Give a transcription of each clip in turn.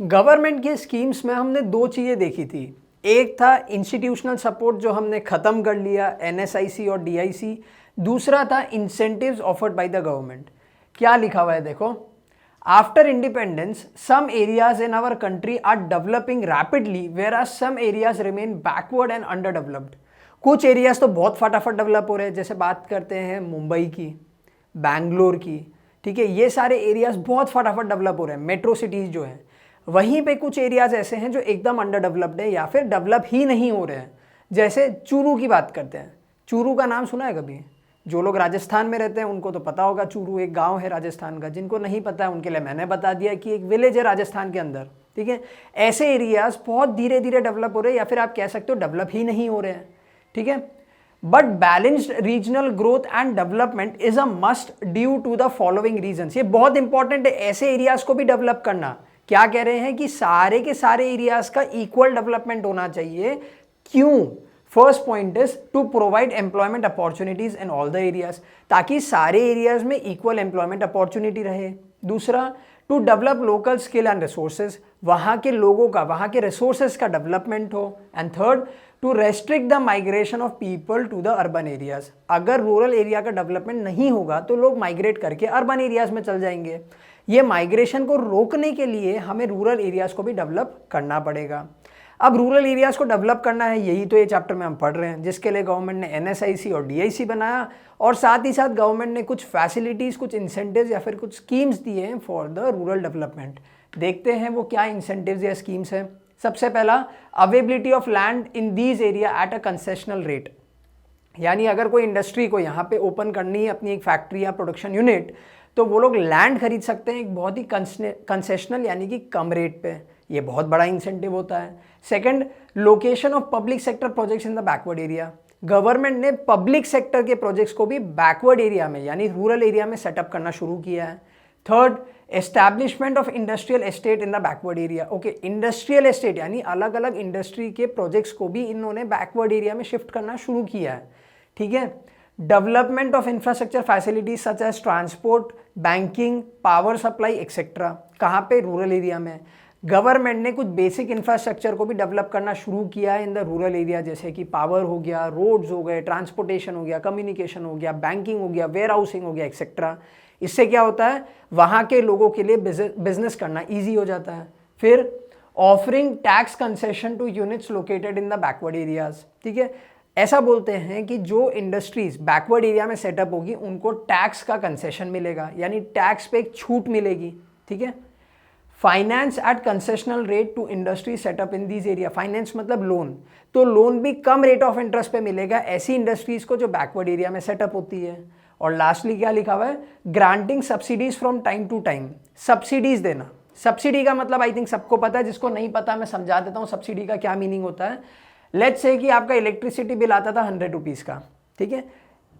Government की schemes में हमने दो चीज़ें देखी थी। एक था इंस्टीट्यूशनल सपोर्ट जो हमने ख़त्म कर लिया, एनएसआईसी और डीआईसी। दूसरा था incentives offered by the government. क्या लिखा हुआ है देखो, after independence some areas in our country are developing rapidly where are some areas remain backward and under developed. कुछ एरियाज तो बहुत फटाफट डेवलप हो रहे हैं, जैसे बात करते हैं मुंबई की, बैंगलोर की, ठीक है, ये सारे एरियाज बहुत फटाफट डेवलप हो रहे हैं, मेट्रो सिटीज़ जो हैं। वहीं पे कुछ एरियाज ऐसे हैं जो एकदम अंडर डेवलप्ड है या फिर डेवलप ही नहीं हो रहे हैं। जैसे चूरू की बात करते हैं, चूरू का नाम सुना है कभी? जो लोग राजस्थान में रहते हैं उनको तो पता होगा, चूरू एक गांव है राजस्थान का। जिनको नहीं पता है उनके लिए मैंने बता दिया कि एक विलेज है राजस्थान के अंदर, ठीक है। ऐसे एरियाज बहुत धीरे धीरे डेवलप हो रहे हैं या फिर आप कह सकते हो डेवलप ही नहीं हो रहे हैं, ठीक है। But balanced regional growth and development is a must due to the following reasons. ये बहुत इंपॉर्टेंट है, ऐसे एरियाज को भी डेवलप करना। क्या कह रहे हैं कि सारे के सारे एरियाज का इक्वल डेवलपमेंट होना चाहिए। क्यों? First point is to provide employment opportunities in all the areas, ताकि सारे एरियाज में इक्वल एम्प्लॉयमेंट अपॉर्चुनिटी रहे। दूसरा, to develop local skill and resources, वहां के लोगों का, वहां के रिसोर्सेज का डेवलपमेंट हो। And third, to restrict the migration of people to the urban areas. अगर रूरल एरिया का डेवलपमेंट नहीं होगा तो लोग माइग्रेट करके अर्बन एरियाज में चल जाएंगे। ये माइग्रेशन को रोकने के लिए हमें रूरल एरियाज को भी डेवलप करना पड़ेगा। अब रूरल एरियाज को डेवलप करना है, यही तो ये चैप्टर में हम पढ़ रहे हैं, जिसके लिए गवर्नमेंट ने एनएसआईसी और डीआईसी बनाया, और साथ ही साथ गवर्नमेंट ने कुछ फैसिलिटीज़, कुछ इंसेंटिव्स या फिर कुछ स्कीम्स दिए हैं फॉर द रूरल डेवलपमेंट। देखते हैं वो क्या इंसेंटिव्स या स्कीम्स हैं। सबसे पहला, availability of land in these area at a concessional rate. यानी अगर कोई इंडस्ट्री को यहाँ पे ओपन करनी है अपनी एक फैक्ट्री या प्रोडक्शन यूनिट, तो वो लोग लैंड खरीद सकते हैं एक बहुत ही कंसेशनल यानी कि कम रेट पे। ये बहुत बड़ा इंसेंटिव होता है। Second, location of public sector projects in the backward area. Government ने पब्लिक सेक्टर के प्रोजेक्ट्स को भी बैकवर्ड एरिया में यानी रूरल एरिया में सेटअप करना शुरू किया है। Third, establishment of industrial estate in the backward area. Okay, industrial estate यानी अलग अलग इंडस्ट्री के प्रोजेक्ट्स को भी इन्होंने बैकवर्ड एरिया में शिफ्ट करना शुरू किया है, ठीक है। Development of infrastructure facilities such as transport, banking, power supply etcetera. कहाँ पे? रूरल एरिया में। गवर्नमेंट ने कुछ बेसिक इंफ्रास्ट्रक्चर को भी डेवलप करना शुरू किया है इन द रूरल एरिया, जैसे कि पावर हो गया, रोड्स हो गए, ट्रांसपोर्टेशन हो गया, कम्युनिकेशन हो गया, बैंकिंग हो गया, वेयर हाउसिंग हो गया एक्सेट्रा। इससे क्या होता है, वहाँ के लोगों के लिए बिजनेस करना ईजी हो जाता है। फिर offering tax concession two units located in the backward areas, ठीक है। ऐसा बोलते हैं कि जो इंडस्ट्रीज बैकवर्ड एरिया में सेटअप होगी उनको टैक्स का कंसेशन मिलेगा, यानी टैक्स पे एक छूट मिलेगी, ठीक है। Finance at concessional rate to industry set up in these area. Finance मतलब लोन, तो लोन भी कम रेट ऑफ इंटरेस्ट पे मिलेगा ऐसी इंडस्ट्रीज को जो बैकवर्ड एरिया में सेटअप होती है। और लास्टली क्या लिखा हुआ है, granting subsidies from time to time. Subsidies देना, सब्सिडी का मतलब आई थिंक सबको पता है, जिसको नहीं पता मैं समझा देता हूँ सब्सिडी का क्या मीनिंग होता है। लेट्स से कि आपका इलेक्ट्रिसिटी बिल आता था 100 रुपीज़ का, ठीक है,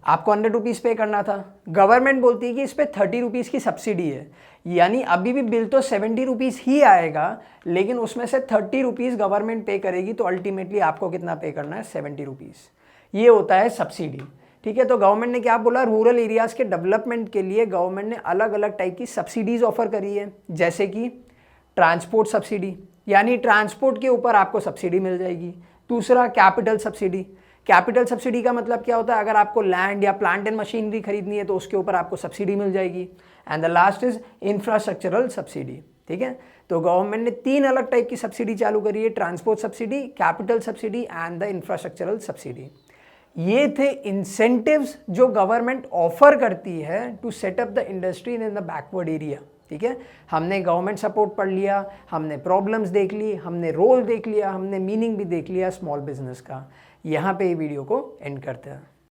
आपको 100 रुपीज़ पे करना था। गवर्नमेंट बोलती है कि इस पर 30 रुपीज़ की सब्सिडी है, यानी अभी भी बिल तो 70 रुपीज़ ही आएगा, लेकिन उसमें से 30 रुपीज़ गवर्नमेंट पे करेगी, तो अल्टीमेटली आपको कितना पे करना है, 70 रुपीज़। ये होता है सब्सिडी, ठीक है। तो गवर्नमेंट ने क्या बोला, रूरल एरियाज़ के डेवलपमेंट के लिए गवर्नमेंट ने अलग अलग टाइप की सब्सिडीज़ ऑफर करी है, जैसे कि ट्रांसपोर्ट सब्सिडी, यानी ट्रांसपोर्ट के ऊपर आपको सब्सिडी मिल जाएगी। दूसरा, कैपिटल सब्सिडी। कैपिटल सब्सिडी का मतलब क्या होता है, अगर आपको लैंड या प्लांट एंड मशीनरी खरीदनी है तो उसके ऊपर आपको सब्सिडी मिल जाएगी। And the last is infrastructural subsidy, ठीक है। तो गवर्नमेंट ने 3 अलग टाइप की सब्सिडी चालू करी है, transport subsidy, capital subsidy and the infrastructural subsidy. ये थे इंसेंटिव्स जो गवर्नमेंट ऑफर करती है to set up the industry in the backward area, ठीक है। हमने गवर्नमेंट सपोर्ट पढ़ लिया, हमने प्रॉब्लम्स देख ली, हमने रोल देख लिया, हमने मीनिंग भी देख लिया स्मॉल बिजनेस का। यहाँ पे ये वीडियो को एंड करते हैं।